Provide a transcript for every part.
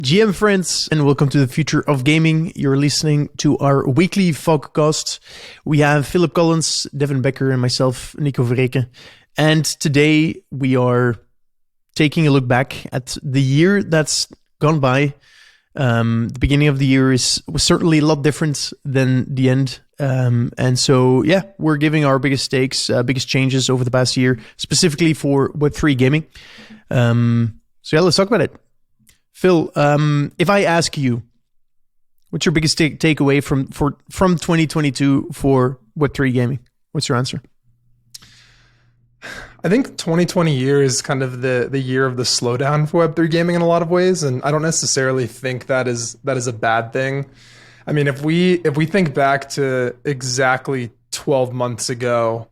GM friends, and welcome to the future of gaming. You're listening to our weekly FOGcast. We have Philip Collins, Devin Becker, and myself, Nico Vereecke. And today we are taking a look back at the year that's gone by. The beginning of the year was certainly a lot different than the end. And so, we're giving our biggest takes, biggest changes over the past year, specifically for Web3 Gaming. Let's talk about it. Phil, if I ask you, what's your biggest takeaway from 2022 for Web3 Gaming? What's your answer? I think 2020 year is kind of the year of the slowdown for Web3 gaming in a lot of ways, and I don't necessarily think that is a bad thing. I mean, if we think back to exactly 12 months ago,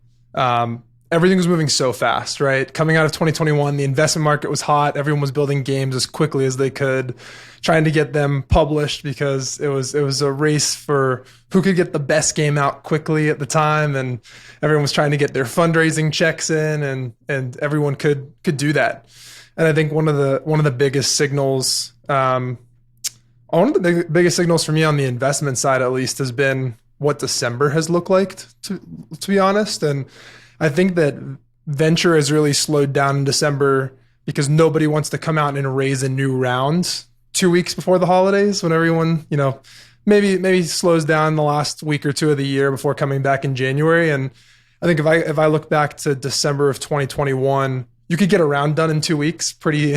everything was moving so fast, right? Coming out of 2021, the investment market was hot. Everyone was building games as quickly as they could, trying to get them published because it was a race for who could get the best game out quickly at the time, and everyone was trying to get their fundraising checks in, and everyone could do that. And I think one of the biggest signals, biggest signals for me on the investment side at least has been what December has looked like, to be honest. And I think that venture has really slowed down in December because nobody wants to come out and raise a new round 2 weeks before the holidays, when everyone, maybe slows down the last week or two of the year before coming back in January. And I think if I look back to December of 2021, you could get a round done in 2 weeks pretty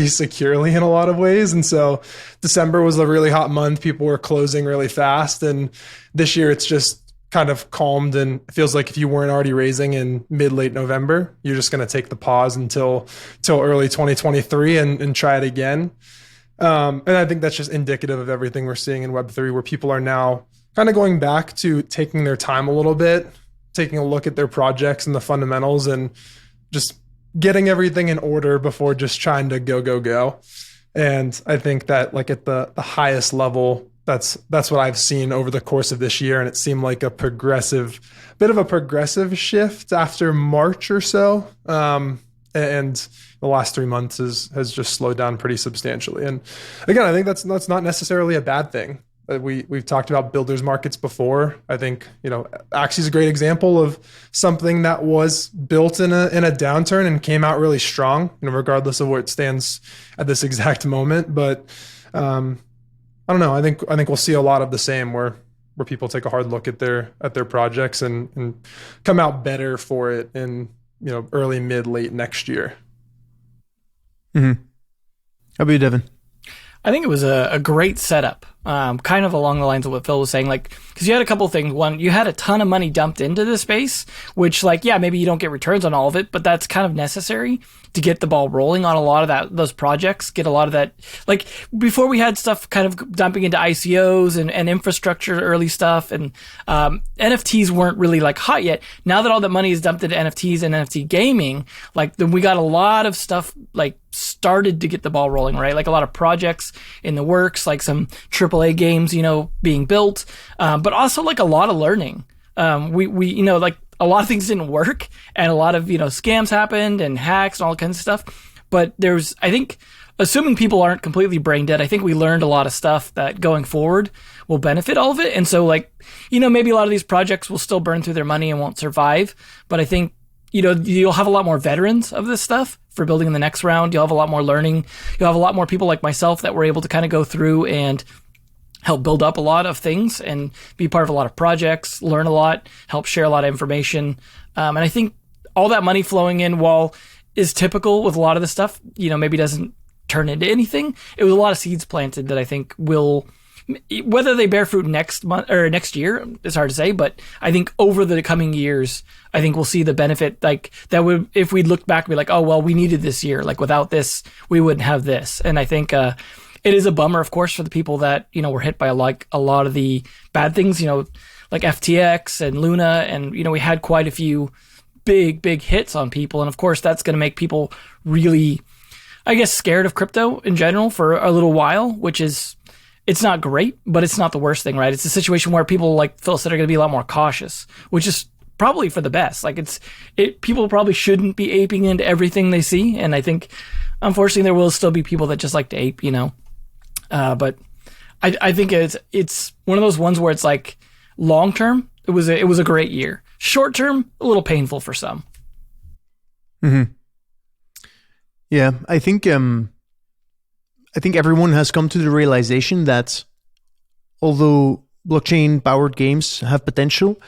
securely in a lot of ways. And so December was a really hot month. People were closing really fast. And this year it's just kind of calmed, and it feels like if you weren't already raising in late November, you're just going to take the pause until early 2023 and try it again. And I think that's just indicative of everything we're seeing in Web3, where people are now kind of going back to taking their time a little bit, taking a look at their projects and the fundamentals, and just getting everything in order before just trying to go. And I think that, like, at the highest level, that's what I've seen over the course of this year, and it seemed like a bit of a progressive shift after March or so. And the last 3 months has just slowed down pretty substantially. And again, I think that's not necessarily a bad thing. We've talked about builders markets before. I think Axie is a great example of something that was built in a downturn and came out really strong, regardless of where it stands at this exact moment. But I don't know. I think we'll see a lot of the same, where people take a hard look at their projects and come out better for it in early, late next year. Mm-hmm. How about you, Devin? I think it was a great setup, kind of along the lines of what Phil was saying, because you had a couple of things. One, you had a ton of money dumped into this space, which, maybe you don't get returns on all of it, but that's kind of necessary to get the ball rolling on a lot of those projects, get a lot of that. Like, before, we had stuff kind of dumping into ICOs and infrastructure, early stuff, and NFTs weren't really hot yet. Now that all that money is dumped into NFTs and NFT gaming, then we got a lot of stuff started to get the ball rolling, right? A lot of projects in the works, some AAA games, being built, but also a lot of learning. We a lot of things didn't work, and a lot of, scams happened and hacks and all kinds of stuff. But I think, assuming people aren't completely brain dead, I think we learned a lot of stuff that going forward will benefit all of it. And so maybe a lot of these projects will still burn through their money and won't survive. But I think, you'll have a lot more veterans of this stuff for building in the next round. You'll have a lot more learning. You'll have a lot more people like myself that were able to kind of go through and help build up a lot of things and be part of a lot of projects, learn a lot, help share a lot of information. And I think all that money flowing in, while is typical with a lot of this stuff, maybe doesn't turn into anything. It was a lot of seeds planted that I think will, whether they bear fruit next month or next year, it's hard to say, but I think over the coming years, I think we'll see the benefit. That would, if we looked back and be oh, well, we needed this year. Without this, we wouldn't have this. And I think, it is a bummer, of course, for the people that, were hit by a lot of the bad things, like FTX and Luna. And, we had quite a few big hits on people. And of course, that's going to make people really, I guess, scared of crypto in general for a little while, which is, it's not great, but it's not the worst thing, right? It's a situation where people, like Phil said, are going to be a lot more cautious, which is probably for the best. People probably shouldn't be aping into everything they see. And I think, unfortunately, there will still be people that just like to ape, But I think it's one of those ones where it's like long term, it was a great year. Short term, a little painful for some. Mm-hmm. Yeah, I think everyone has come to the realization that although blockchain-powered games have potential,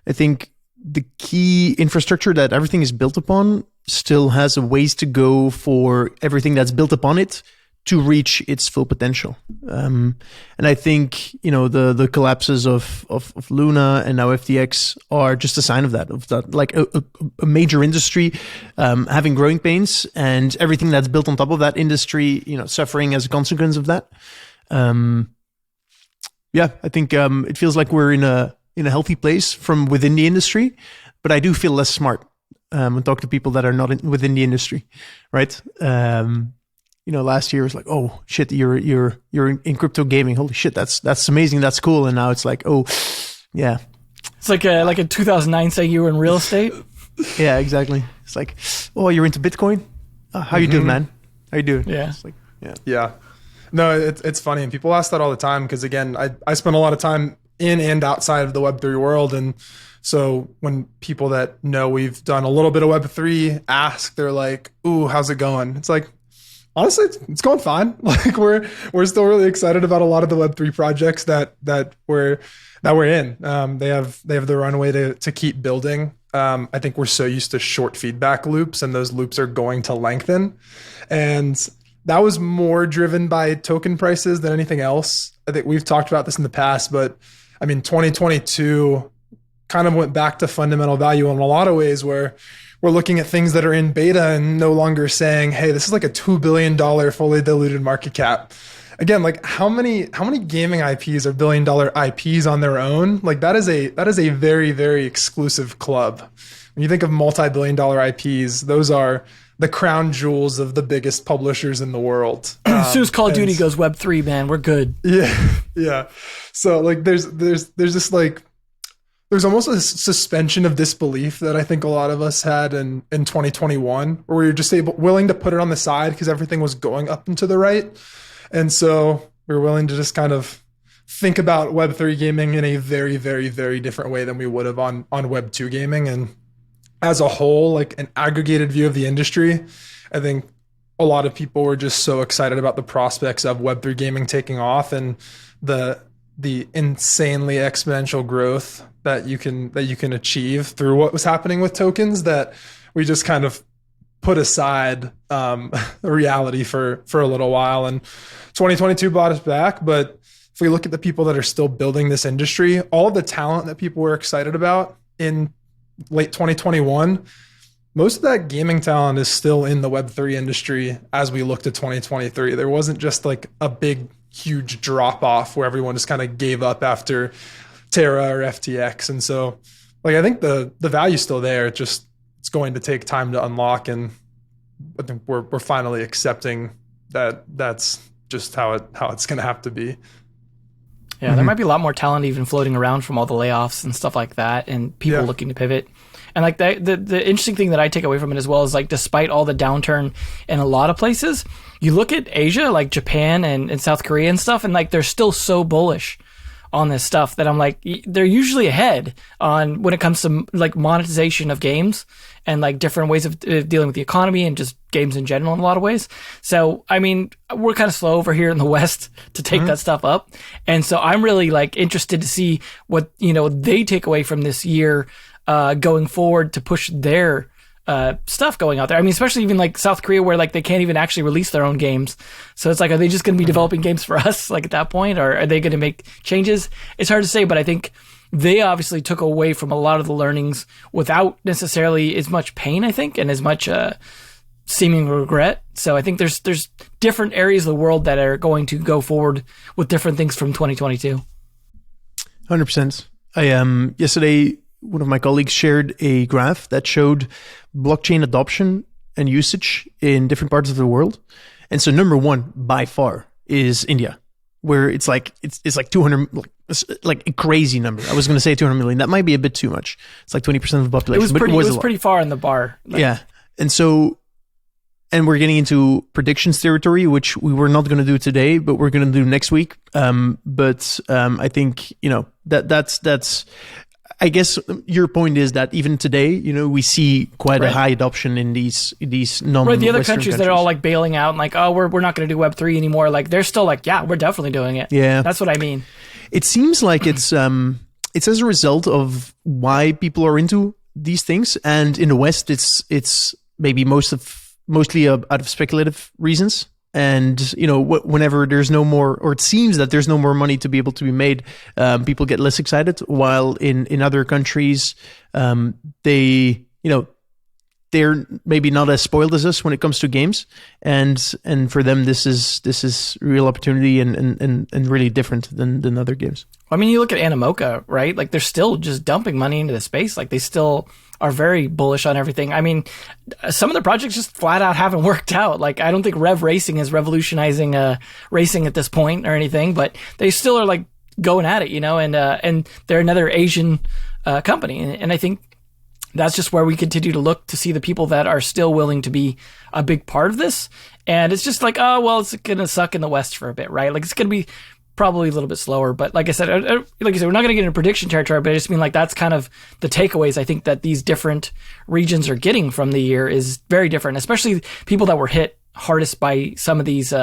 I think the key infrastructure that everything is built upon still has a ways to go for everything that's built upon it to reach its full potential. And I think, the collapses of Luna and now FTX are just a sign of that, like a major industry having growing pains and everything that's built on top of that industry, suffering as a consequence of that. Yeah, I think it feels like we're in a healthy place from within the industry, but I do feel less smart and talk to people that are not within the industry, right? Last year it was like, oh shit, you're in crypto gaming. Holy shit, that's amazing. That's cool. And now it's like, oh yeah, it's like in 2009 saying you were in real estate. Yeah, exactly. It's like, oh, you're into Bitcoin. How you doing, man? How you doing? Yeah, it's like, yeah. No, it's funny, and people ask that all the time because again, I spend a lot of time in and outside of the Web3 world, and so when people that know we've done a little bit of Web3 ask, they're like, "Ooh, how's it going?" It's like, honestly, it's going fine. Like we're still really excited about a lot of the Web3 projects that we're in. They have the runway to keep building. I think we're so used to short feedback loops, and those loops are going to lengthen. And that was more driven by token prices than anything else. I think we've talked about this in the past, but I mean, 2022 kind of went back to fundamental value in a lot of ways where we're looking at things that are in beta and no longer saying, hey, this is like a $2 billion fully diluted market cap. Again, like how many gaming IPs are $1 billion IPs on their own? Like that is a very, very exclusive club. When you think of multi-billion-dollar IPs, those are the crown jewels of the biggest publishers in the world. As soon as Call of Duty goes Web3, man, we're good. Yeah. So like there's this like, there's almost a suspension of disbelief that I think a lot of us had in 2021, where we were just willing to put it on the side because everything was going up and to the right. And so we were willing to just kind of think about Web3 gaming in a very, very, very different way than we would have on Web2 gaming. And as a whole, like an aggregated view of the industry, I think a lot of people were just so excited about the prospects of Web3 gaming taking off and the insanely exponential growth that you can achieve through what was happening with tokens that we just kind of put aside reality for a little while. And 2022 brought us back. But if we look at the people that are still building this industry, all of the talent that people were excited about in late 2021, most of that gaming talent is still in the Web3 industry as we look to 2023. There wasn't just like a big, huge drop off where everyone just kind of gave up after Terra or FTX. And so like, I think the value's still there. It's going to take time to unlock. And I think we're finally accepting that that's just how it's going to have to be. Yeah, there might be a lot more talent even floating around from all the layoffs and stuff like that, and people looking to pivot. And like the interesting thing that I take away from it as well is like, despite all the downturn in a lot of places, you look at Asia, like Japan and South Korea and stuff, and like they're still so bullish on this stuff that I'm like, they're usually ahead on when it comes to like monetization of games and like different ways of dealing with the economy and just games in general in a lot of ways. So, I mean, we're kind of slow over here in the West to take that stuff up. And so I'm really like interested to see what, they take away from this year going forward to push their stuff going out there. I mean, especially even like South Korea, where like they can't even actually release their own games. So it's like, are they just going to be developing games for us like at that point, or are they going to make changes? It's hard to say, but I think they obviously took away from a lot of the learnings without necessarily as much pain, I think, and as much seeming regret. So I think there's different areas of the world that are going to go forward with different things from 2022. 100%. Yesterday, one of my colleagues shared a graph that showed blockchain adoption and usage in different parts of the world. And so number one by far is India, where it's like 200, like a crazy number. I was going to say 200 million. That might be a bit too much. It's like 20% of the population. It was pretty far in the bar. Yeah. And so and we're getting into predictions territory, which we were not going to do today, but we're going to do next week. I think, that's. I guess your point is that even today, we see quite a high adoption in these non-Western Right, the other countries that are all like bailing out and like, oh, we're not going to do Web3 anymore. Like they're still like, yeah, we're definitely doing it. Yeah, that's what I mean. It seems like it's as a result of why people are into these things, and in the West, it's maybe mostly out of speculative reasons. And, whenever there's no more, or it seems that there's no more money to be able to be made, people get less excited. While in other countries, they're maybe not as spoiled as us when it comes to games. And for them, this is real opportunity and really different than other games. I mean, you look at Animoca, right? Like they're still just dumping money into the space. Like they still are very bullish on everything. I mean, some of the projects just flat out haven't worked out. Like I don't think Rev Racing is revolutionizing racing at this point or anything, but they still are like going at it, and they're another Asian company. And I think that's just where we continue to look to see the people that are still willing to be a big part of this. And it's just like, oh, well, it's going to suck in the West for a bit, right? Like it's going to be probably a little bit slower, but like I said, we're not going to get into prediction territory, but I just mean like that's kind of the takeaways I think that these different regions are getting from the year is very different, especially people that were hit hardest by some of these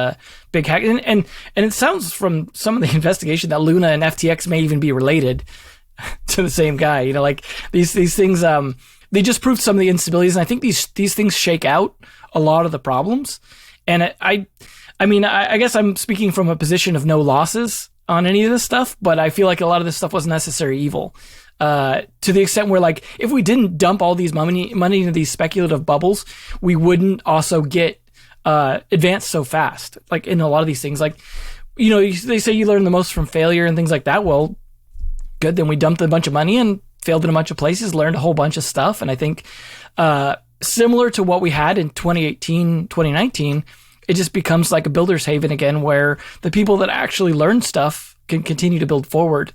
big hacks. And it sounds from some of the investigation that Luna and FTX may even be related to the same guy. Like these things, they just proved some of the instabilities, and I think these things shake out a lot of the problems. And I mean, I guess I'm speaking from a position of no losses on any of this stuff, but I feel like a lot of this stuff was necessary evil. To the extent where, like, if we didn't dump all these money into these speculative bubbles, we wouldn't also get advanced so fast. Like, in a lot of these things, like, they say you learn the most from failure and things like that. Well, good. Then we dumped a bunch of money and failed in a bunch of places, learned a whole bunch of stuff. And I think similar to what we had in 2018, 2019, it just becomes like a builder's haven again, where the people that actually learn stuff can continue to build forward.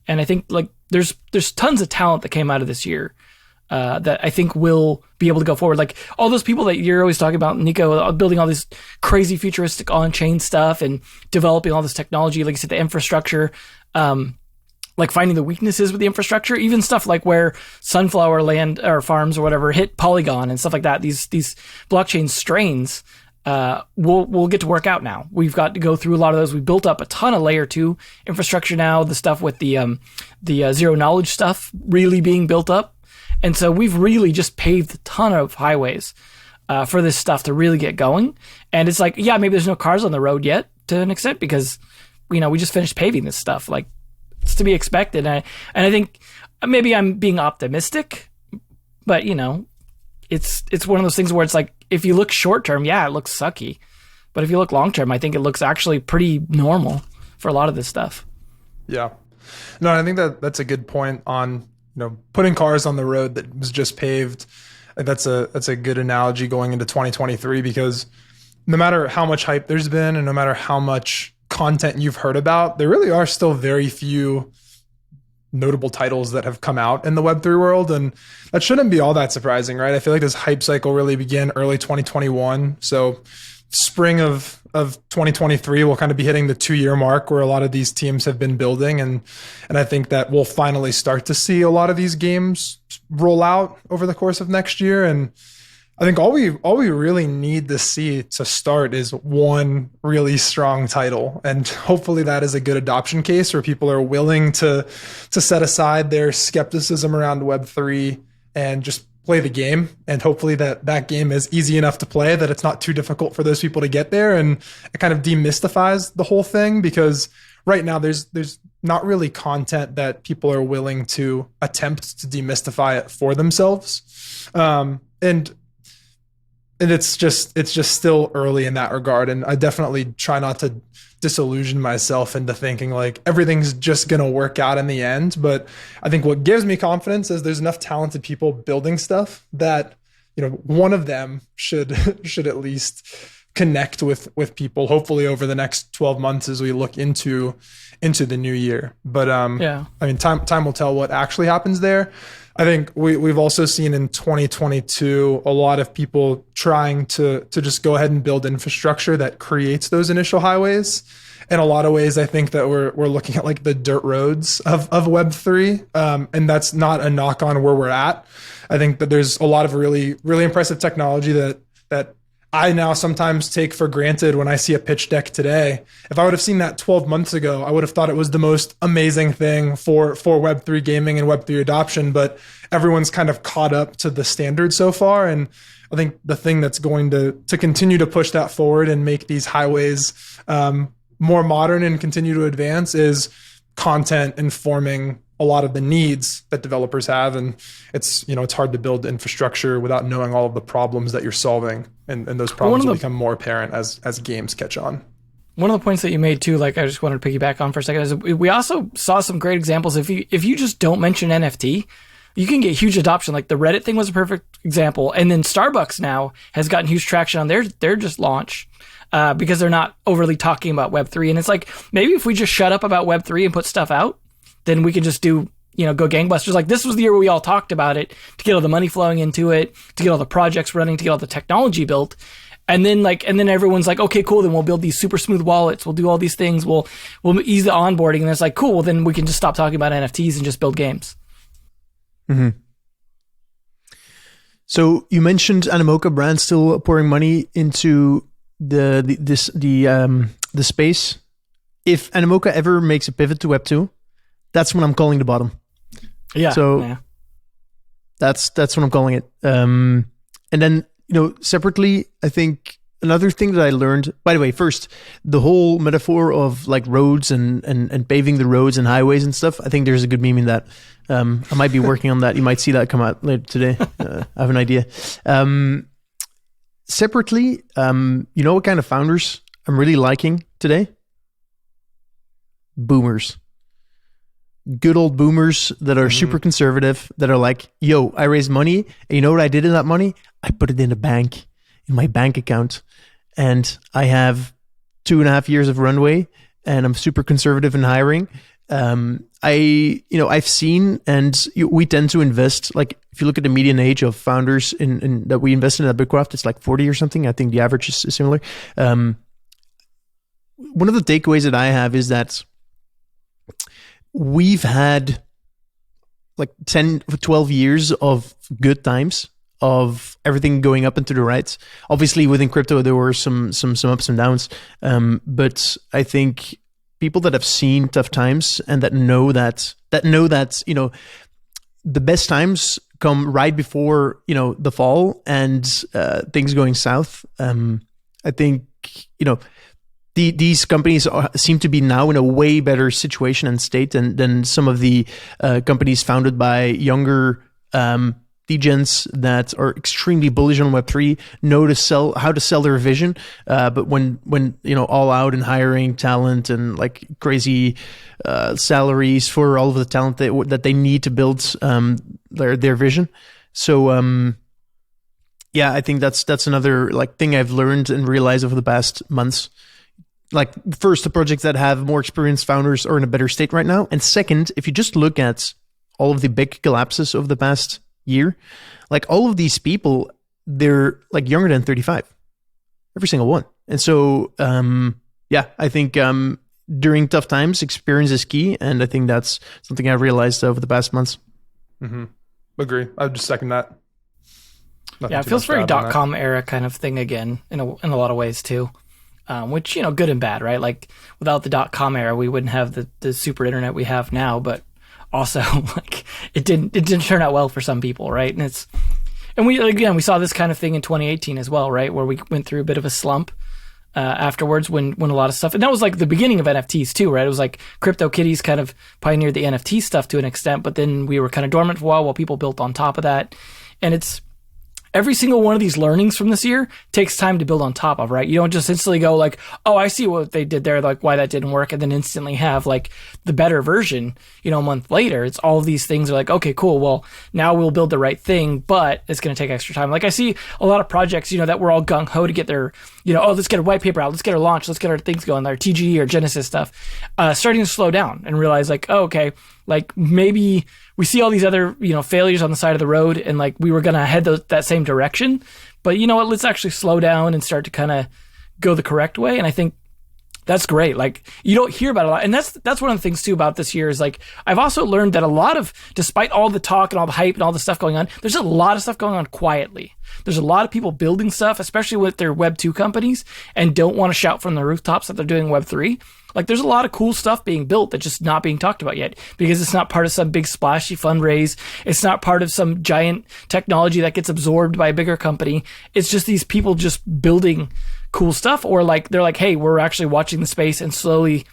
And I think like there's tons of talent that came out of this year that I think will be able to go forward. Like all those people that you're always talking about, Nico, building all this crazy futuristic on-chain stuff and developing all this technology, like you said, the infrastructure, like finding the weaknesses with the infrastructure, even stuff like where sunflower land or farms or whatever hit Polygon and stuff like that. These blockchain strains, we'll get to work out now. We've got to go through a lot of those. We built up a ton of layer 2 infrastructure now, the stuff with the zero knowledge stuff really being built up. And so we've really just paved a ton of highways for this stuff to really get going. And it's like, yeah, maybe there's no cars on the road yet to an extent because, we just finished paving this stuff. Like it's to be expected. And I think maybe I'm being optimistic, but it's one of those things where it's like, if you look short term, yeah, it looks sucky. But if you look long term, I think it looks actually pretty normal for a lot of this stuff. Yeah. No, I think that's a good point on, putting cars on the road that was just paved. That's a good analogy going into 2023, because no matter how much hype there's been and no matter how much content you've heard about, there really are still very few notable titles that have come out in the Web3 world. And that shouldn't be all that surprising, right? I feel like this hype cycle really began early 2021. So spring of 2023, we'll kind of be hitting the 2-year mark where a lot of these teams have been building. And I think that we'll finally start to see a lot of these games roll out over the course of next year. And I think all we really need to see to start is one really strong title. And hopefully that is a good adoption case where people are willing to set aside their skepticism around Web3 and just play the game. And hopefully that game is easy enough to play, that it's not too difficult for those people to get there. And it kind of demystifies the whole thing, because right now there's not really content that people are willing to attempt to demystify it for themselves. And it's just still early in that regard. And I definitely try not to disillusion myself into thinking like everything's just going to work out in the end. But I think what gives me confidence is there's enough talented people building stuff that, one of them should at least connect with people, hopefully over the next 12 months as we look into the new year. But I mean, time will tell what actually happens there. I think we've also seen in 2022 a lot of people trying to just go ahead and build infrastructure that creates those initial highways. In a lot of ways, I think that we're looking at like the dirt roads of Web3, and that's not a knock on where we're at. I think that there's a lot of really, really impressive technology that I now sometimes take for granted when I see a pitch deck today. If I would have seen that 12 months ago, I would have thought it was the most amazing thing for Web3 gaming and Web3 adoption, but everyone's kind of caught up to the standard so far. And I think the thing that's going to continue to push that forward and make these highways more modern and continue to advance is content informing a lot of the needs that developers have. And it's hard to build infrastructure without knowing all of the problems that you're solving. And those problems will become more apparent as games catch on. One of the points that you made too, like I just wanted to piggyback on for a second, is we also saw some great examples. If you just don't mention NFT, you can get huge adoption. Like the Reddit thing was a perfect example. And then Starbucks now has gotten huge traction on their just launch. Because they're not overly talking about Web3. And it's like, maybe if we just shut up about Web3 and put stuff out, then we can just do, go gangbusters. Like this was the year where we all talked about it to get all the money flowing into it, to get all the projects running, to get all the technology built. And then everyone's like, okay, cool. Then we'll build these super smooth wallets. We'll do all these things. We'll ease the onboarding. And it's like, cool. Well, then we can just stop talking about NFTs and just build games. Mm-hmm. So you mentioned Animoca brand still pouring money into the space. If Animoca ever makes a pivot to Web 2, that's when I'm calling the bottom. Yeah. So that's what I'm calling it. And then separately, I think another thing that I learned. By the way, first, the whole metaphor of like roads and paving the roads and highways and stuff. I think there's a good meme in that. I might be working on that. You might see that come out later today. I have an idea. Separately, what kind of founders I'm really liking today? Boomers. Good old boomers that are super conservative, that are like, yo, I raised money, and you know what I did in that money? I put it in my bank account, and I have 2.5 years of runway, and I'm super conservative in hiring. I've seen, and we tend to invest, like if you look at the median age of founders in that we invested in at Bitcraft, it's like 40 or something. I think the average is similar. One of the takeaways that I have is that we've had like 10, 12 years of good times, of everything going up and to the right. Obviously within crypto, there were some ups and downs. But I think people that have seen tough times and that know that the best times come right before the fall and things going south. I think these companies seem to be now in a way better situation and state than some of the companies founded by younger degens that are extremely bullish on Web3, know how to sell their vision. But when all out and hiring talent and like crazy salaries for all of the talent that they need to build their vision. So I think that's another like thing I've learned and realized over the past months. Like first, the projects that have more experienced founders are in a better state right now. And second, if you just look at all of the big collapses of the past year, like all of these people, they're like younger than 35, every single one. And so, I think during tough times, experience is key. And I think that's something I've realized over the past months. Mm-hmm. Agree. I would just second that. It feels very .com era kind of thing again in a lot of ways too. Which, good and bad, right? Like without the .com era, we wouldn't have the super internet we have now, but also like it didn't turn out well for some people, right? And we saw this kind of thing in 2018 as well, right? Where we went through a bit of a slump afterwards when a lot of stuff, and that was like the beginning of NFTs too, right? It was like CryptoKitties kind of pioneered the NFT stuff to an extent, but then we were kind of dormant for a while people built on top of that. And it's every single one of these learnings from this year takes time to build on top of, right? You don't just instantly go like, oh, I see what they did there, like why that didn't work, and then instantly have like the better version, a month later. It's all of these things are like, okay, cool. Well, now we'll build the right thing, but it's going to take extra time. Like I see a lot of projects, that were all gung ho to get their oh, let's get a white paper out, let's get our launch, let's get our things going, our TGE or Genesis stuff, starting to slow down and realize like, oh, okay, like maybe we see all these other, failures on the side of the road, and like we were going to head that same direction, but you know what, let's actually slow down and start to kind of go the correct way. And I think that's great. Like, you don't hear about it a lot. And that's one of the things too about this year is like, I've also learned that a lot of, despite all the talk and all the hype and all the stuff going on, there's a lot of stuff going on quietly. There's a lot of people building stuff, especially with their Web 2 companies, and don't want to shout from the rooftops that they're doing Web 3. Like, there's a lot of cool stuff being built that's just not being talked about yet because it's not part of some big splashy fundraise. It's not part of some giant technology that gets absorbed by a bigger company. It's just these people just building cool stuff, or like they're like, hey, we're actually watching the space and slowly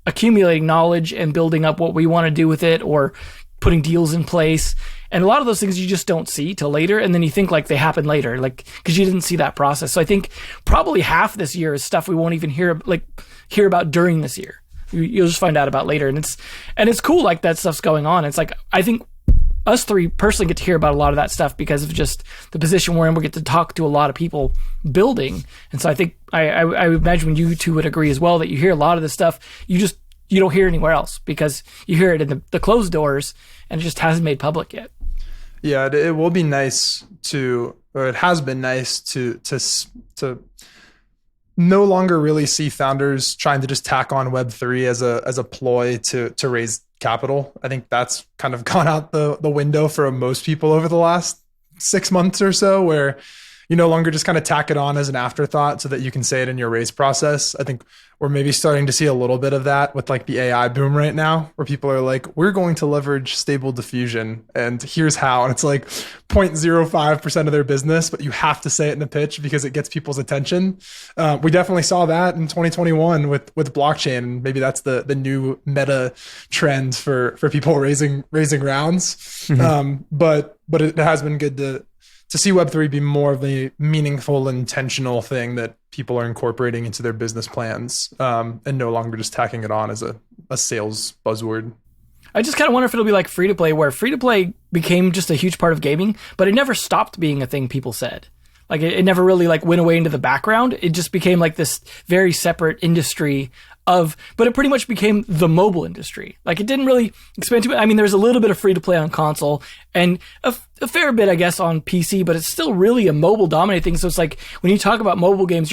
accumulating knowledge and building up what we want to do with it, or putting deals in place. And a lot of those things you just don't see till later, and then you think like they happen later, like because you didn't see that process. So I think probably half this year is stuff we won't even hear about during this year. You'll just find out about later, and it's cool like that stuff's going on. It's like, I think us three personally get to hear about a lot of that stuff because of just the position we're in. We get to talk to a lot of people building. And so I think I would imagine you two would agree as well that you hear a lot of this stuff. You don't hear anywhere else because you hear it in the closed doors and it just hasn't made public yet. Yeah, it will be nice or it has been nice to no longer really see founders trying to just tack on Web3 as a ploy to raise capital. I think that's kind of gone out the window for most people over the last 6 months or so, where you no longer just kind of tack it on as an afterthought so that you can say it in your raise process. I think we're maybe starting to see a little bit of that with like the AI boom right now, where people are like, we're going to leverage stable diffusion and here's how. And it's like 0.05% of their business, but you have to say it in the pitch because it gets people's attention. We definitely saw that in 2021 with blockchain. Maybe that's the new meta trend for people raising rounds. Mm-hmm. But it has been good to see Web3 be more of a meaningful, intentional thing that people are incorporating into their business plans, and no longer just tacking it on as a sales buzzword. I just kind of wonder if it'll be like free to play, where free to play became just a huge part of gaming, but it never stopped being a thing people said. Like it never really like went away into the background. It just became like this very separate industry but it pretty much became the mobile industry. Like it didn't really expand too much. I mean, there's a little bit of free to play on console and a fair bit, I guess, on PC, but it's still really a mobile dominated thing. So it's like when you talk about mobile games,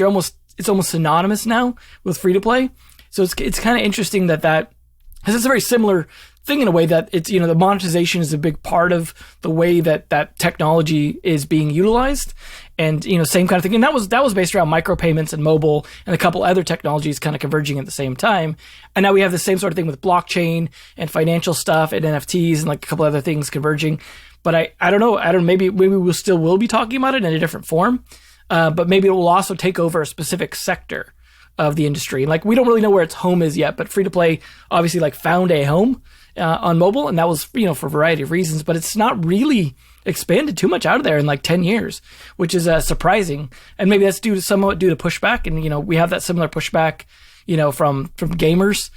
it's almost synonymous now with free to play. So it's kind of interesting that because it's a very similar thing in a way that it's, the monetization is a big part of the way that technology is being utilized. And, same kind of thing. And that was based around micropayments and mobile and a couple other technologies kind of converging at the same time. And now we have the same sort of thing with blockchain and financial stuff and NFTs and like a couple other things converging. But I don't know. Maybe we will be talking about it in a different form. But maybe it will also take over a specific sector of the industry. Like we don't really know where its home is yet, but free to play obviously like found a home on mobile, and that was for a variety of reasons. But it's not really expanded too much out of there in like 10 years, which is surprising. And maybe that's somewhat due to pushback, and we have that similar pushback from gamers.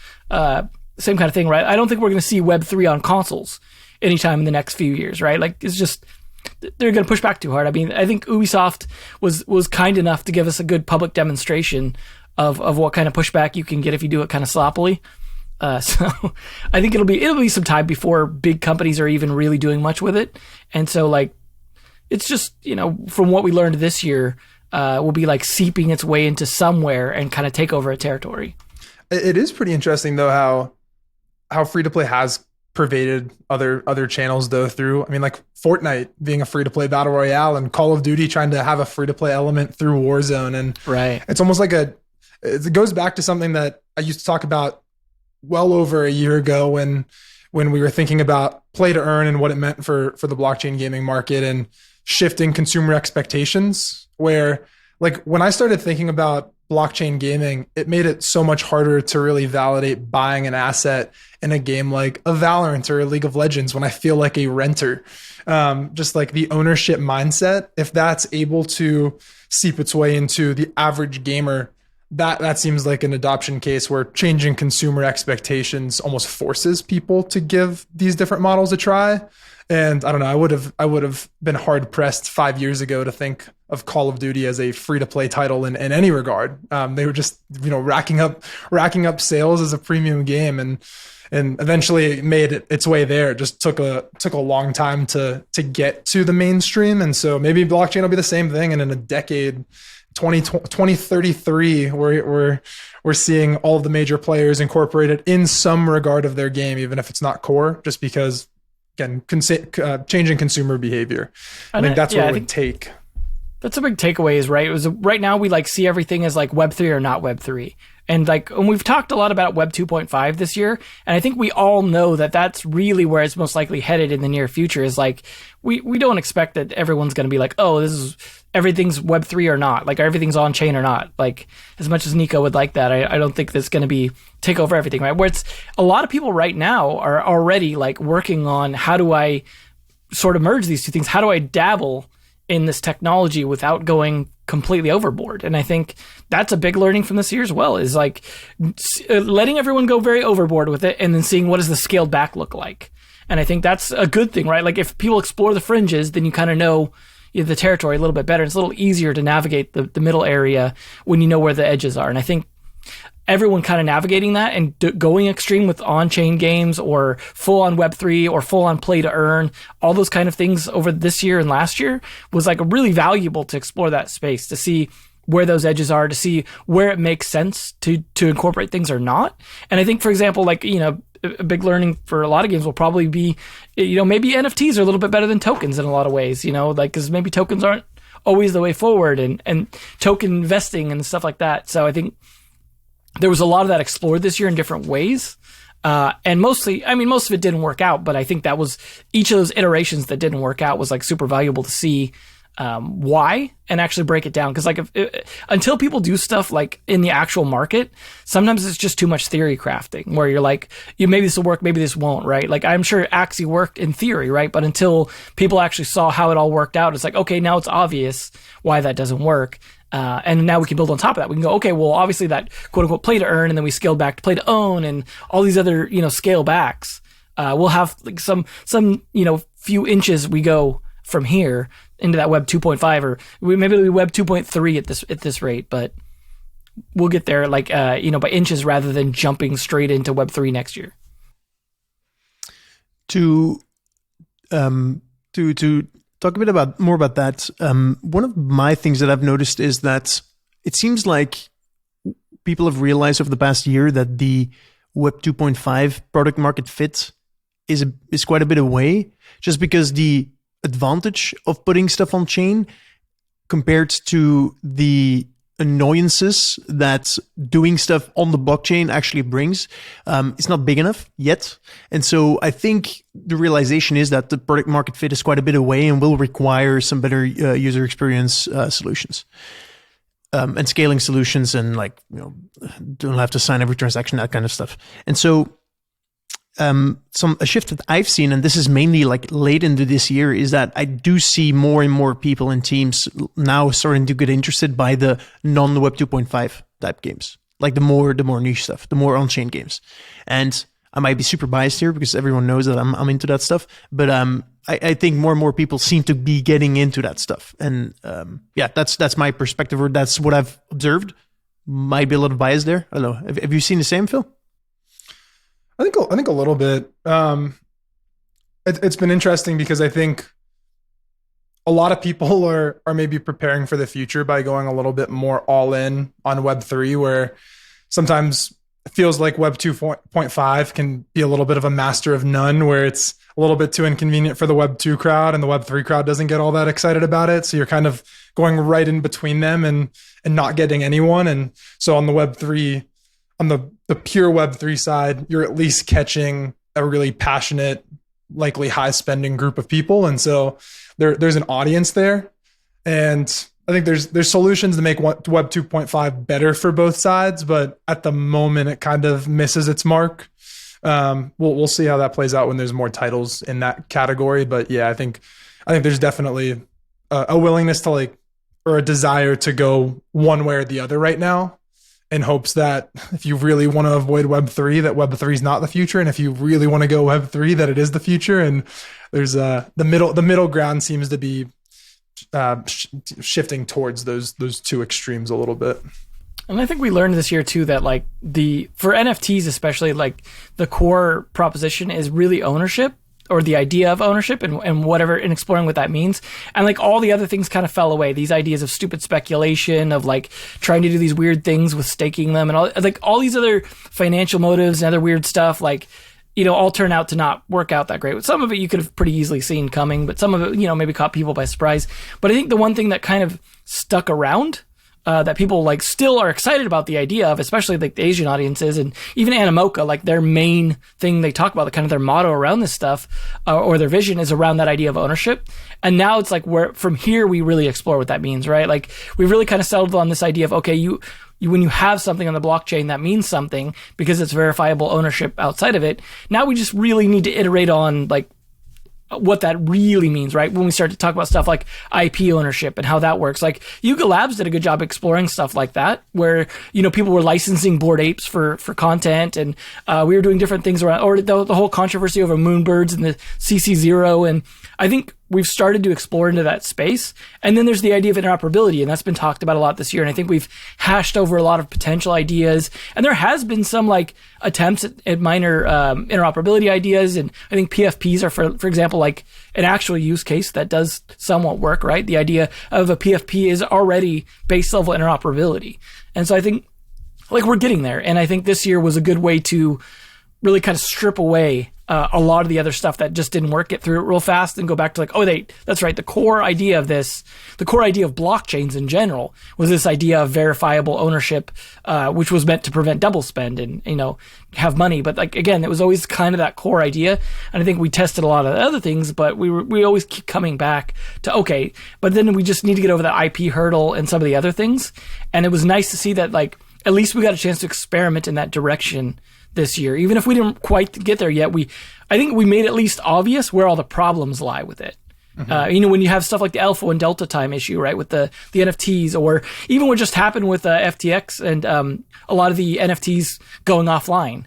Same kind of thing, right? I don't think we're going to see Web3 on consoles anytime in the next few years, right? Like it's just they're going to push back too hard. I mean, I think Ubisoft was kind enough to give us a good public demonstration of what kind of pushback you can get if you do it kind of sloppily. So I think it'll be some time before big companies are even really doing much with it. And so like, it's just, from what we learned this year, will be like seeping its way into somewhere and kind of take over a territory. It is pretty interesting though, how free to play has pervaded other channels though through, like Fortnite being a free to play battle royale and Call of Duty trying to have a free to play element through Warzone. And right. It's almost like it goes back to something that I used to talk about well over a year ago when we were thinking about play to earn and what it meant for the blockchain gaming market and shifting consumer expectations, where like when I started thinking about blockchain gaming, it made it so much harder to really validate buying an asset in a game like a Valorant or a League of Legends when I feel like a renter. Just like the ownership mindset, if that's able to seep its way into the average gamer, that seems like an adoption case where changing consumer expectations almost forces people to give these different models a try. And I don't know, I would have been hard pressed 5 years ago to think of Call of Duty as a free to play title in any regard. They were just, racking up sales as a premium game, and eventually it made its way there. It just took a long time to get to the mainstream. And so maybe blockchain will be the same thing. And in a decade, 2033, we're seeing all of the major players incorporate it in some regard of their game, even if it's not core, just because, again, changing consumer behavior. I think that's what it would take. That's a big takeaway, is right. It was right now we see everything as Web3 or not Web3. And we've talked a lot about Web 2.5 this year, and I think we all know that that's really where it's most likely headed in the near future. Is we don't expect that everyone's going to be oh, this is everything's Web3 or not, everything's on chain or not. As much as Nico would like that, I don't think that's going to take over everything, right? Where it's a lot of people right now are already working on, how do I sort of merge these two things? How do I dabble in this technology without going completely overboard? And I think that's a big learning from this year as well, is letting everyone go very overboard with it and then seeing what does the scaled back look like. And I think that's a good thing, right? If people explore the fringes, then you kind of know the territory a little bit better. It's a little easier to navigate the middle area when you know where the edges are. And I think everyone kind of navigating that and going extreme with on-chain games or full-on Web3 or full-on play-to-earn, all those kind of things over this year and last year was really valuable to explore that space, to see where those edges are, to see where it makes sense to incorporate things or not. And I think, for example, a big learning for a lot of games will probably be, maybe NFTs are a little bit better than tokens in a lot of ways, because maybe tokens aren't always the way forward, and token investing and stuff like that. So I think there was a lot of that explored this year in different ways. And most of it didn't work out, but I think that was each of those iterations that didn't work out was super valuable to see why and actually break it down. Because until people do stuff in the actual market, sometimes it's just too much theory crafting where you're maybe this will work, maybe this won't, right? I'm sure Axie worked in theory, right? But until people actually saw how it all worked out, it's okay, now it's obvious why that doesn't work. And now we can build on top of that. We can go, okay, well, obviously that quote unquote play to earn, and then we scale back to play to own, and all these other, scale backs. We'll have some, few inches we go from here into that Web 2.5, or maybe it'll be Web 2.3 at this rate, but we'll get there by inches rather than jumping straight into Web 3 next year. To talk a bit more about that, one of my things that I've noticed is that it seems like people have realized over the past year that the Web 2.5 product market fit is quite a bit away, just because the advantage of putting stuff on chain compared to the annoyances that doing stuff on the blockchain actually brings, it's not big enough yet. And so I think the realization is that the product market fit is quite a bit away and will require some better user experience solutions. And scaling solutions, and don't have to sign every transaction, that kind of stuff. And so a shift that I've seen, and this is mainly late into this year, is that I do see more and more people and teams now starting to get interested by the non-Web 2.5 type games, the more niche stuff, the more on-chain games. And I might be super biased here because everyone knows that I'm into that stuff, but I think more and more people seem to be getting into that stuff. And that's my perspective, or that's what I've observed. Might be a little biased there. I don't know. Have you seen the same, Phil? I think a little bit. It's been interesting because I think a lot of people are maybe preparing for the future by going a little bit more all in on Web3, where sometimes it feels like Web 2.5 can be a little bit of a master of none, where it's a little bit too inconvenient for the Web 2 crowd, and the Web 3 crowd doesn't get all that excited about it. So you're kind of going right in between them and not getting anyone. And so on the Web 3, on the pure Web3 side, you're at least catching a really passionate, likely high spending group of people. And so there's an audience there. And I think there's solutions to make Web 2.5 better for both sides, but at the moment it kind of misses its mark. We'll see how that plays out when there's more titles in that category. But yeah, I think there's definitely a willingness to or a desire to go one way or the other right now. in hopes that if you really want to avoid Web3, that Web3 is not the future, and if you really want to go Web3, that it is the future. And there's the middle ground seems to be shifting towards those two extremes a little bit. And I think we learned this year too that like for NFTs especially, like the core proposition is really ownership, or the idea of ownership, and whatever, and exploring what that means. And like all the other things kind of fell away. These ideas of stupid speculation, of like trying to do these weird things with staking them, and all these other financial motives and other weird stuff, like, you know, all turn out to not work out that great. Some of it you could have pretty easily seen coming, but some of it, you know, maybe caught people by surprise. But I think the one thing that kind of stuck around, that people like still are excited about the idea of, especially like the Asian audiences, and even Animoca, like their main thing they talk about, the kind of their motto around this stuff, or their vision is around that idea of ownership. And now it's like from here we really explore what that means, right? Like we've really kind of settled on this idea of, okay, you when you have something on the blockchain that means something because it's verifiable ownership outside of it. Now we just really need to iterate on like what that really means, right? When we start to talk about stuff like IP ownership and how that works. Like Yuga Labs did a good job exploring stuff like that, where, you know, people were licensing Bored Apes for content, and we were doing different things around, or the whole controversy over Moonbirds and the CC0. And I think we've started to explore into that space. And then there's the idea of interoperability, and that's been talked about a lot this year. And I think we've hashed over a lot of potential ideas, and there has been some like attempts at minor interoperability ideas. And I think PFPs are, for example, like an actual use case that does somewhat work, right? The idea of a PFP is already base level interoperability. And so I think like we're getting there. And I think this year was a good way to really kind of strip away a lot of the other stuff that just didn't work, get through it real fast, and go back to like, that's right. The core idea of blockchains in general was this idea of verifiable ownership, which was meant to prevent double spend and, you know, have money. But like, again, it was always kind of that core idea. And I think we tested a lot of other things, but we always keep coming back to, okay, but then we just need to get over that IP hurdle and some of the other things. And it was nice to see that, like, at least we got a chance to experiment in that direction this year. Even if we didn't quite get there yet, I think we made at least obvious where all the problems lie with it. Mm-hmm. You know, when you have stuff like the alpha and delta time issue, right, with the NFTs, or even what just happened with FTX and a lot of the NFTs going offline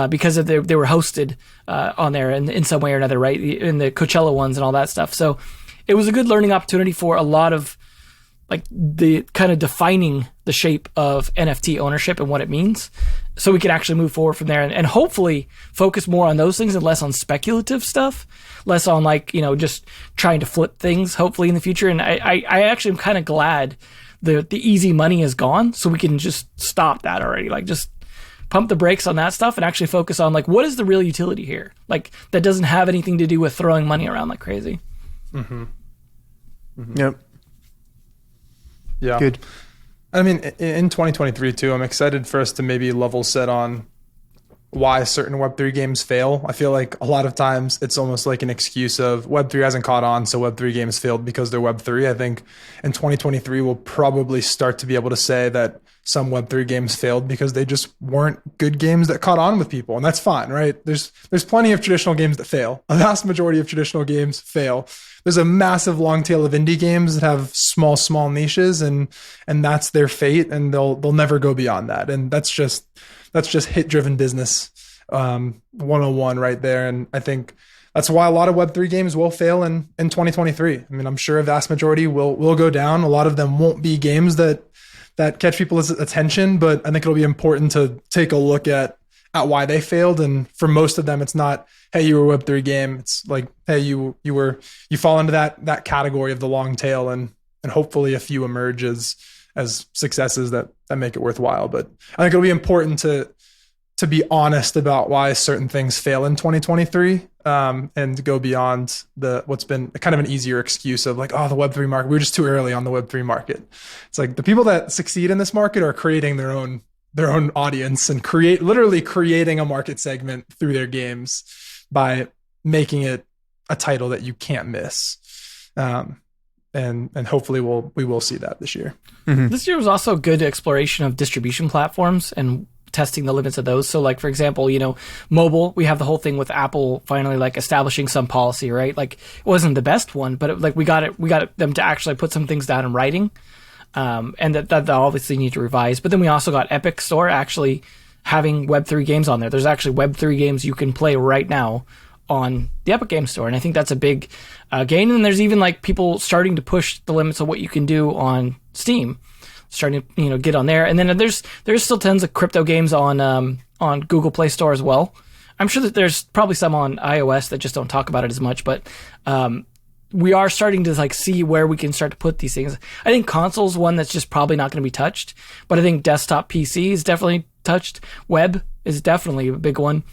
because they were hosted on there in some way or another, right, in the Coachella ones and all that stuff. So it was a good learning opportunity for a lot of like the kind of defining the shape of NFT ownership and what it means, so we can actually move forward from there and hopefully focus more on those things and less on speculative stuff, less on like, you know, just trying to flip things hopefully in the future. And I actually am kind of glad the easy money is gone, so we can just stop that already. Like just pump the brakes on that stuff and actually focus on like, what is the real utility here? Like that doesn't have anything to do with throwing money around like crazy. Mm-hmm. Mm-hmm. Yep. Yeah. Good. I mean, in 2023 too, I'm excited for us to maybe level set on why certain Web3 games fail. I feel like a lot of times it's almost like an excuse of Web3 hasn't caught on, so Web3 games failed because they're Web3. I think in 2023, we'll probably start to be able to say that some Web3 games failed because they just weren't good games that caught on with people. And that's fine, right? There's plenty of traditional games that fail. A vast majority of traditional games fail. There's a massive long tail of indie games that have small niches, and that's their fate, and they'll never go beyond that. And that's just hit driven business 101 right there. And I think that's why a lot of Web3 games will fail in 2023. I mean, I'm sure a vast majority will go down. A lot of them won't be games that catch people's attention, but I think it'll be important to take a look at why they failed. And for most of them, it's not, hey, you were a Web3 game. It's like, hey, you fall into that category of the long tail, and hopefully a few emerge as successes that make it worthwhile. But I think it'll be important to be honest about why certain things fail in 2023, and go beyond what's been kind of an easier excuse of like, oh, the Web3 market, we were just too early on the Web3 market. It's like the people that succeed in this market are creating their own audience and literally creating a market segment through their games by making it a title that you can't miss. And hopefully we will see that this year. Mm-hmm. This year was also good exploration of distribution platforms and testing the limits of those. So like, for example, you know, mobile, we have the whole thing with Apple finally like establishing some policy, right? Like it wasn't the best one, but we got them to actually put some things down in writing. and that obviously need to revise. But then we also got Epic Store actually having Web3 games on there. There's actually Web3 games you can play right now on the Epic Game Store, and I think that's a big gain. And there's even like people starting to push the limits of what you can do on Steam, starting to get on there. And then there's still tons of crypto games on Google Play Store as well. I'm sure that there's probably some on iOS that just don't talk about it as much, but we are starting to like see where we can start to put these things. I think console's one that's just probably not going to be touched, but I think desktop PC is definitely touched. Web is definitely a big one.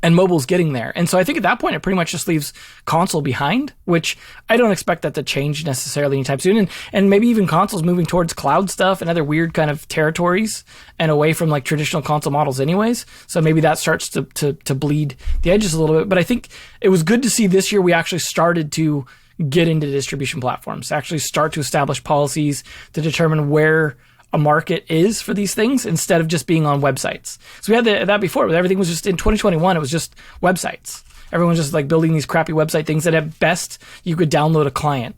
And mobile's getting there. And so I think at that point, it pretty much just leaves console behind, which I don't expect that to change necessarily anytime soon. And maybe even consoles moving towards cloud stuff and other weird kind of territories and away from like traditional console models anyways. So maybe that starts to bleed the edges a little bit. But I think it was good to see this year we actually started to get into distribution platforms, actually start to establish policies to determine where a market is for these things instead of just being on websites. So we had that before, but everything was just in 2021. It was just websites. Everyone's just like building these crappy website things that at best you could download a client,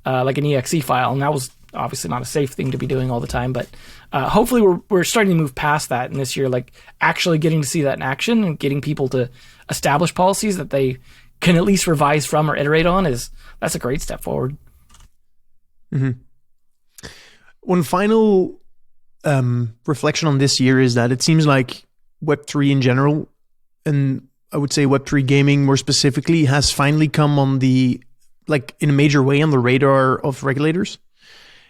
like an exe file. And that was obviously not a safe thing to be doing all the time, but hopefully we're starting to move past that. And this year, like actually getting to see that in action and getting people to establish policies that they can at least revise from or iterate on that's a great step forward. Mm-hmm. One final reflection on this year is that it seems like Web3 in general, and I would say Web3 gaming more specifically, has finally come on in a major way on the radar of regulators.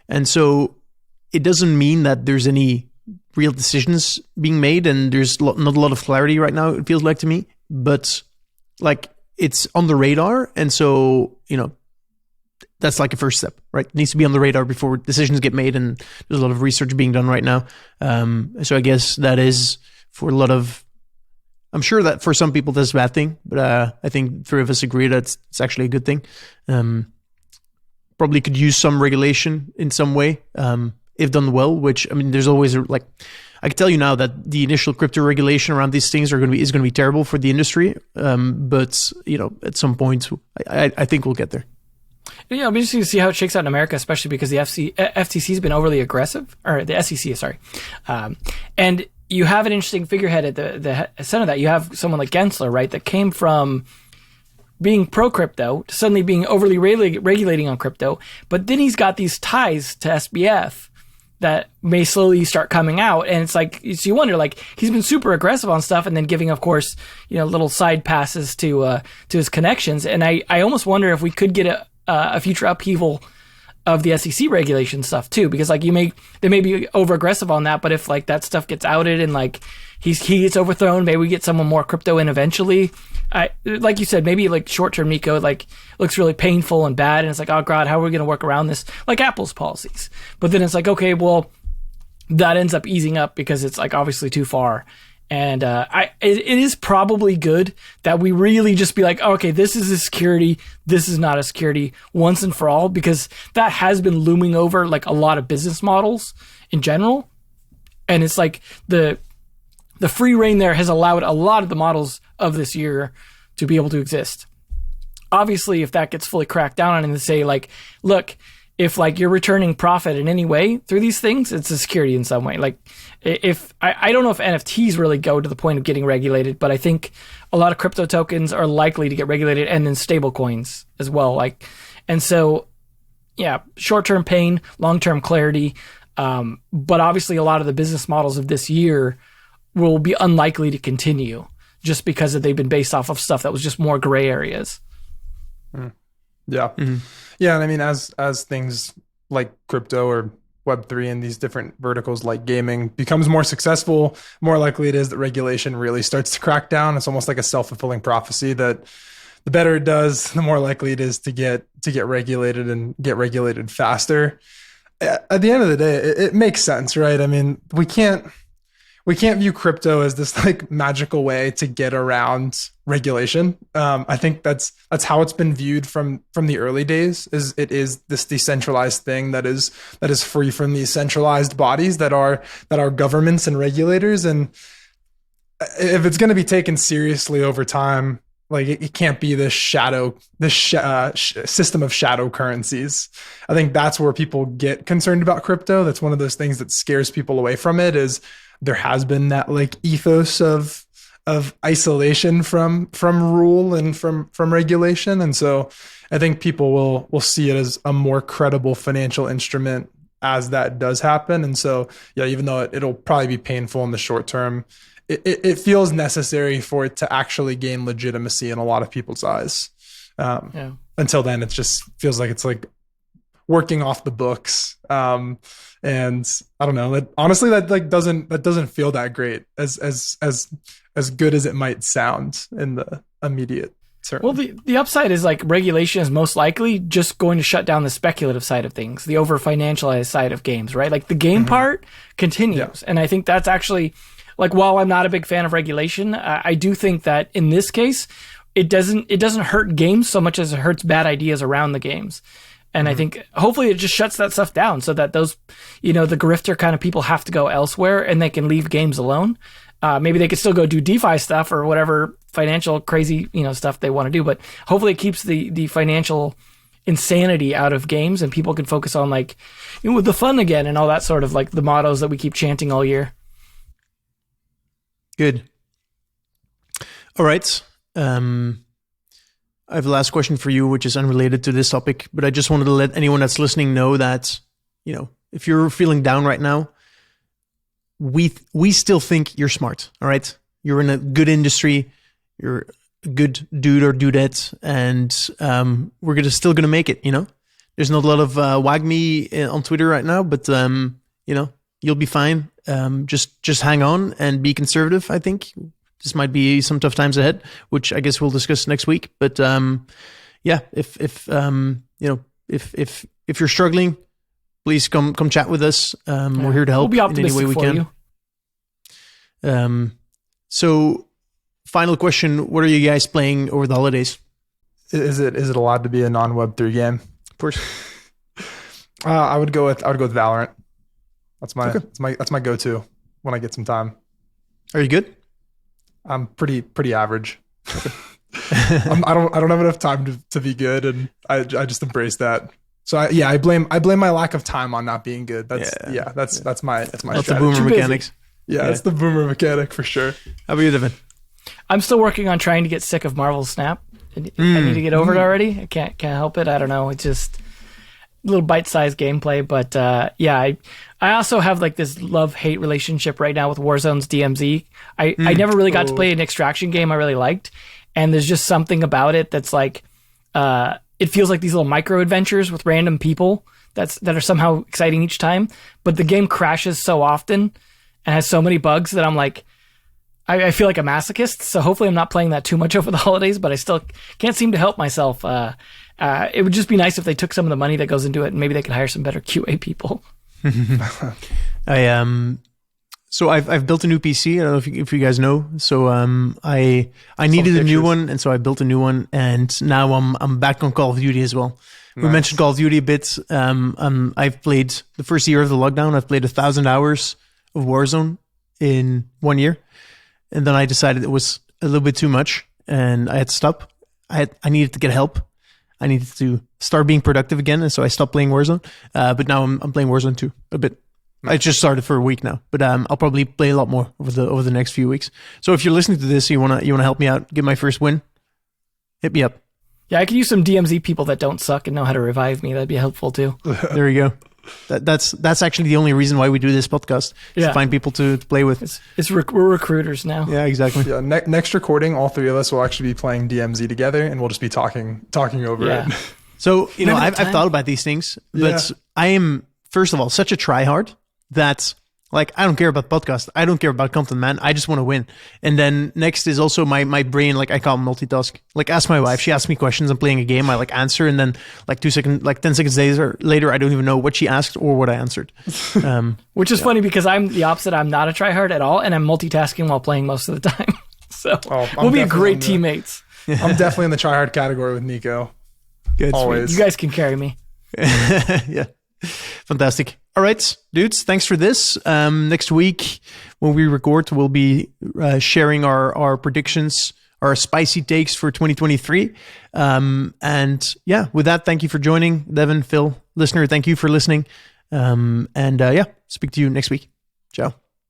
And so it doesn't mean that there's any real decisions being made and there's not a lot of clarity right now, it feels like to me, but like it's on the radar. And so, that's like a first step, right? It needs to be on the radar before decisions get made, and there's a lot of research being done right now. So I guess that is for a lot of, I'm sure that for some people that's a bad thing, but I think three of us agree that it's actually a good thing. Probably could use some regulation in some way, if done well, which, I mean, there's always I can tell you now that the initial crypto regulation around these things is going to be terrible for the industry. But at some point, I think we'll get there. Yeah, I'll be interested to see how it shakes out in America, especially because the FTC has been overly aggressive, or the SEC, sorry. And you have an interesting figurehead at the center of that. You have someone like Gensler, right, that came from being pro-crypto to suddenly being overly regulating on crypto. But then he's got these ties to SBF that may slowly start coming out. And it's like, so you wonder, like, he's been super aggressive on stuff and then giving, of course, little side passes to his connections. And I almost wonder if we could get a future upheaval of the SEC regulation stuff too, because like they may be over aggressive on that, but if like that stuff gets outed and like he gets overthrown, maybe we get someone more crypto in eventually. Like you said, maybe like short term Nico like looks really painful and bad, and it's like, oh god, how are we going to work around this? Like Apple's policies, but then it's like, okay, well that ends up easing up because it's like obviously too far. And it is probably good that we really just be like, oh, okay, this is a security, this is not a security once and for all, because that has been looming over like a lot of business models in general. And it's like the free reign there has allowed a lot of the models of this year to be able to exist. Obviously, if that gets fully cracked down on and they say like, look, if like you're returning profit in any way through these things, it's a security in some way. Like if I don't know if NFTs really go to the point of getting regulated, but I think a lot of crypto tokens are likely to get regulated, and then stable coins as well. Like, and so yeah, short-term pain, long-term clarity. But obviously a lot of the business models of this year will be unlikely to continue just because they've been based off of stuff that was just more gray areas. Yeah. Mm-hmm. Yeah. And I mean, as things like crypto or Web3 and these different verticals like gaming becomes more successful, more likely it is that regulation really starts to crack down. It's almost like a self-fulfilling prophecy that the better it does, the more likely it is to get regulated and get regulated faster. At the end of the day, it makes sense, right? I mean, we can't view crypto as this like magical way to get around regulation. I think that's how it's been viewed from the early days. It is this decentralized thing that is free from these centralized bodies that are governments and regulators. And if it's going to be taken seriously over time, like it can't be this system of shadow currencies. I think that's where people get concerned about crypto. That's one of those things that scares people away from it. Is there has been that like ethos of isolation from rule and from regulation, and so I think people will see it as a more credible financial instrument as that does happen. And so yeah, even though it'll probably be painful in the short term, it feels necessary for it to actually gain legitimacy in a lot of people's eyes. Until then, it just feels like it's like working off the books. And I don't know. Honestly, that doesn't feel that great as good as it might sound in the immediate term. Well, the upside is like regulation is most likely just going to shut down the speculative side of things, the over financialized side of games, right? Like the game part continues, and I think that's actually. Like, while I'm not a big fan of regulation, I do think that in this case, it doesn't hurt games so much as it hurts bad ideas around the games. And I think hopefully it just shuts that stuff down so that those, the grifter kind of people have to go elsewhere and they can leave games alone. Maybe they could still go do DeFi stuff or whatever financial crazy, stuff they want to do. But hopefully it keeps the financial insanity out of games and people can focus on like, the fun again and all that sort of like the mottos that we keep chanting all year. Good. All right. I have a last question for you, which is unrelated to this topic, but I just wanted to let anyone that's listening know that, if you're feeling down right now, we still think you're smart. All right. You're in a good industry. You're a good dude or dudette, and we're still gonna make it. There's not a lot of wag me on Twitter right now, but you'll be fine. Just hang on and be conservative. I think this might be some tough times ahead, which I guess we'll discuss next week. But yeah, if you're struggling, please come chat with us. We're here to help we'll be in any way we can. So, final question: what are you guys playing over the holidays? Is it allowed to be a non-Web3 game? Of course. I would go with Valorant. That's my go-to when I get some time. Are you good? I'm pretty average. I don't have enough time to be good, and I just embrace that. So I blame my lack of time on not being good. That's my That's strategy. the boomer mechanics. Yeah, it's the boomer mechanic for sure. How about you, Devin? I'm still working on trying to get sick of Marvel Snap. I need to get over it already. I can't help it. I don't know. It's just a little bite-sized gameplay, but I also have like this love-hate relationship right now with Warzone's DMZ. I never really got to play an extraction game I really liked, and there's just something about it that's like it feels like these little micro adventures with random people that are somehow exciting each time, but the game crashes so often and has so many bugs that I'm like, I feel like a masochist. So hopefully I'm not playing that too much over the holidays, but I still can't seem to help myself. It would just be nice if they took some of the money that goes into it and maybe they could hire some better QA people. So I've built a new PC. I don't know if you guys know. So I needed a new one, and so I built a new one, and now I'm back on Call of Duty as well. Nice. We mentioned Call of Duty a bit. I've played the first year of the lockdown. I've played 1,000 hours of Warzone in 1 year, and then I decided it was a little bit too much, and I had to stop. I needed to get help. I needed to start being productive again, and so I stopped playing Warzone. But now I'm playing Warzone 2 a bit. I just started for a week now, but I'll probably play a lot more over the next few weeks. So if you're listening to this, you wanna help me out, get my first win, hit me up. Yeah, I could use some DMZ people that don't suck and know how to revive me. That'd be helpful too. There you go. That's actually the only reason why we do this podcast. To find people to play with. We're recruiters now. Yeah, exactly. Yeah, next recording, all three of us will actually be playing DMZ together, and we'll just be talking over it. So I've thought about these things, but I am first of all such a tryhard that like I don't care about podcasts, I don't care about content, man. I just want to win. And then next is also my brain, like I call it multitask. Like ask my wife, she asks me questions, I'm playing a game, I like answer, and then like 10 seconds later, I don't even know what she asked or what I answered. Which is funny because I'm the opposite. I'm not a tryhard at all, and I'm multitasking while playing most of the time. So we'll be great teammates. I'm definitely in the tryhard category with Nico. Good. Always. You guys can carry me. Yeah. Fantastic. All right, dudes, thanks for this. Next week, when we record, we'll be sharing our predictions our spicy takes for 2023. And yeah, with that, thank you for joining, Devin, Phil, listener. Thank you for listening. And yeah, speak to you next week. Ciao.